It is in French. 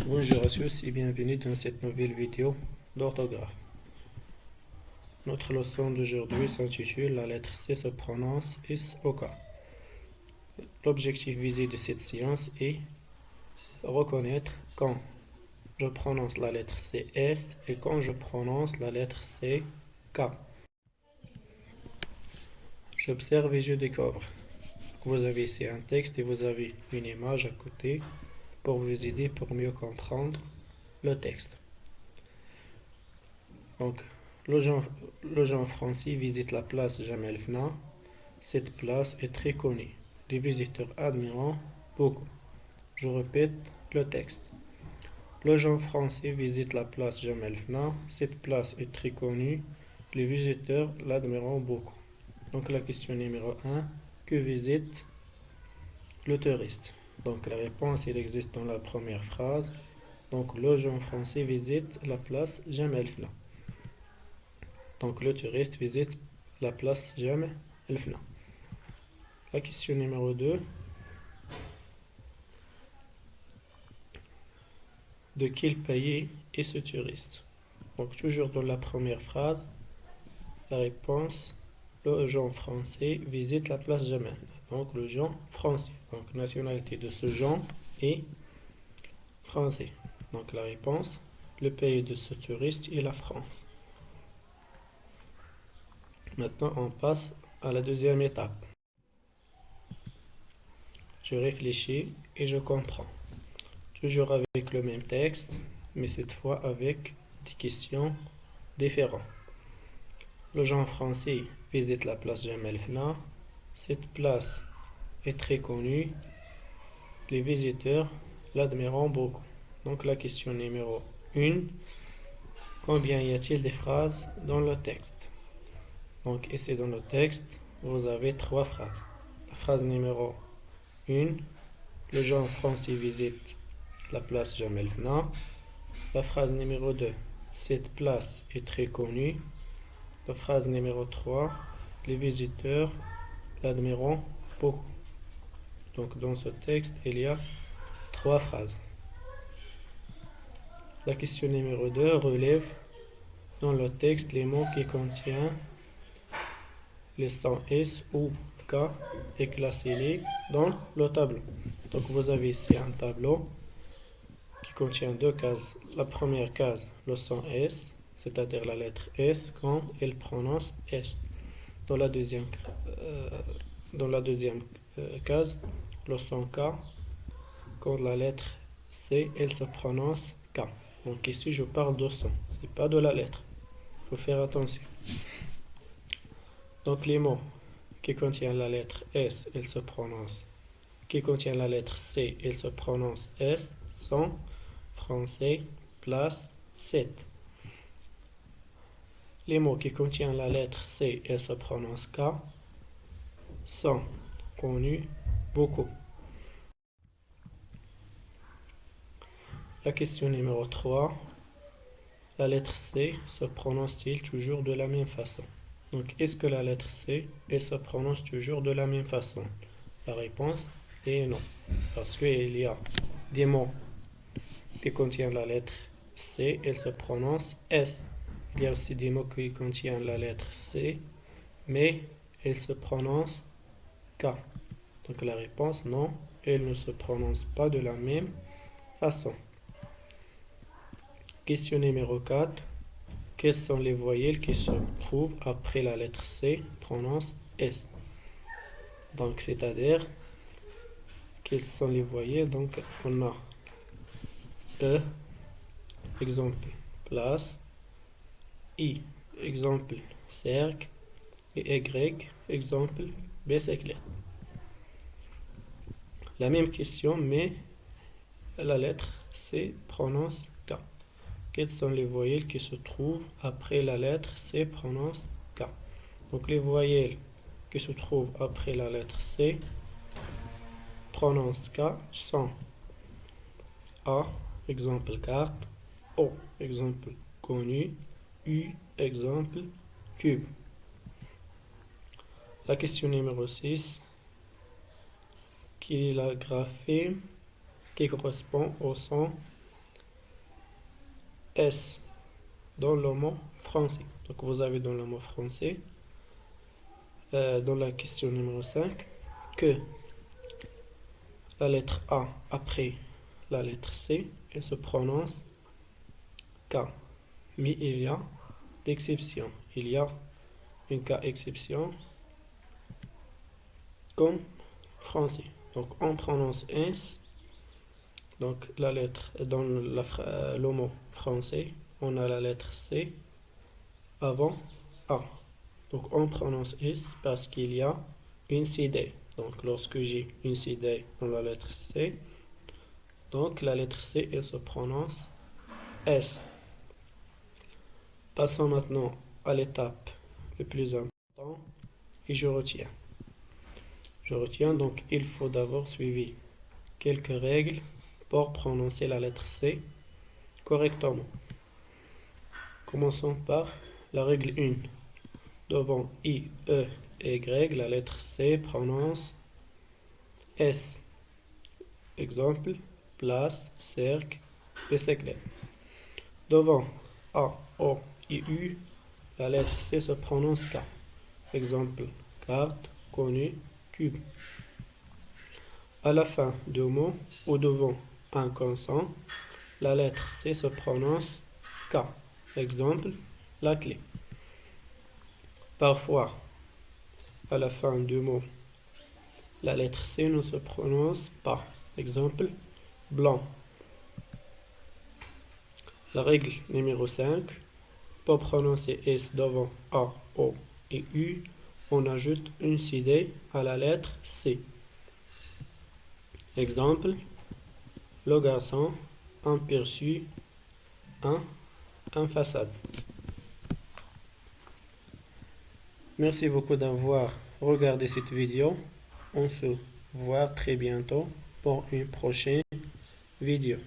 Bonjour à tous et bienvenue dans cette nouvelle vidéo d'orthographe. Notre leçon d'aujourd'hui s'intitule La lettre C se prononce S-O-K. L'objectif visé de cette séance est reconnaître quand je prononce la lettre C S et quand je prononce la lettre C K. J'observe et je découvre. Vous avez ici un texte et vous avez une image à côté pour vous aider pour mieux comprendre le texte. Donc, le Jean français visite la place Jamel Fna. Cette place est très connue. Les visiteurs admirent beaucoup. Je répète le texte. Le Jean français visite la place Jamel Fna. Cette place est très connue. Les visiteurs l'admirent beaucoup. Donc la question numéro 1. Que visite le touriste? Donc la réponse, elle existe dans la première phrase. Donc le Jean français visite la place Jamel Fna. Donc le touriste visite la place Jamel Fna. La question numéro 2. De quel pays est ce touriste? Donc toujours dans la première phrase, la réponse, le Jean français visite la place Jamel. Donc le Jean français. Donc nationalité de ce Jean est français. Donc la réponse, le pays de ce touriste est la France. Maintenant on passe à la deuxième étape. Je réfléchis et je comprends. Toujours avec le même texte, mais cette fois avec des questions différentes. Le Jean français visite la place Jamel Fna. Cette place est très connue. Les visiteurs l'admirent beaucoup. Donc la question numéro 1. Combien y a-t-il de phrases dans le texte? Donc ici dans le texte, vous avez 3 phrases. La phrase numéro 1. Le Jean français visite la place Jamel Fna. La phrase numéro 2. Cette place est très connue. La phrase numéro 3. Les visiteurs l'admirent beaucoup. Donc dans ce texte, il y a 3 phrases. La question numéro 2 relève dans le texte les mots qui contiennent les sons S ou K et classez-les dans le tableau. Donc vous avez ici un tableau qui contient 2 cases. La première case, le son S, c'est-à-dire la lettre S quand elle prononce S. Dans la deuxième case, le son K quand la lettre C, elle se prononce K. Donc ici, je parle de son, c'est pas de la lettre. Il faut faire attention. Donc les mots qui contiennent la lettre S, elle se prononce. Qui contient la lettre C, elle se prononce S, sont français, place, 7. Les mots qui contiennent la lettre C, elle se prononce K, sont connus, beaucoup. La question numéro 3. La lettre C se prononce-t-il toujours de la même façon? Donc, est-ce que la lettre C, elle se prononce toujours de la même façon? La réponse est non. Parce qu'il y a des mots qui contiennent la lettre C, elle se prononce S. Il y a aussi des mots qui contiennent la lettre C, mais elle se prononce K. Donc, la réponse non, elle ne se prononce pas de la même façon. Question numéro 4. Quelles sont les voyelles qui se trouvent après la lettre C, prononce S? Donc, c'est-à-dire, quelles sont les voyelles? Donc, on a E, exemple, place, I, exemple, cercle, et Y, exemple, bicyclette. La même question, mais la lettre C prononce K. Quelles sont les voyelles qui se trouvent après la lettre C prononce K? Donc les voyelles qui se trouvent après la lettre C prononce K sont A, exemple carte, O, exemple connu, U, exemple cube. La question numéro 6. Quel est la graphème qui correspond au son S dans le mot français. Donc vous avez dans le mot français, dans la question numéro 5, que la lettre A après la lettre C, elle se prononce K. Mais il y a d'exceptions. Il y a une cas exception comme français. Donc on prononce S. Donc la lettre dans le mot français, on a la lettre C avant A. Donc on prononce S parce qu'il y a une CD. Donc lorsque j'ai une CD dans la lettre C, donc la lettre C, elle se prononce S. Passons maintenant à l'étape le plus important et je retiens. Je retiens donc il faut d'abord suivre quelques règles pour prononcer la lettre C correctement. Commençons par la règle 1. Devant I, E et Y, la lettre C prononce S. Exemple, place, cercle, bicyclette. Devant A, O et U, la lettre C se prononce K. Exemple, carte, connu, cube. À la fin du mot ou devant un consonne, la lettre C se prononce K. Exemple, la clé. Parfois, à la fin du mot, la lettre C ne se prononce pas. Exemple, blanc. La règle numéro 5, pour prononcer S devant A, O et U, on ajoute une CD à la lettre C. Exemple, le garçon, un perçu, un façade. Merci beaucoup d'avoir regardé cette vidéo. On se voit très bientôt pour une prochaine vidéo.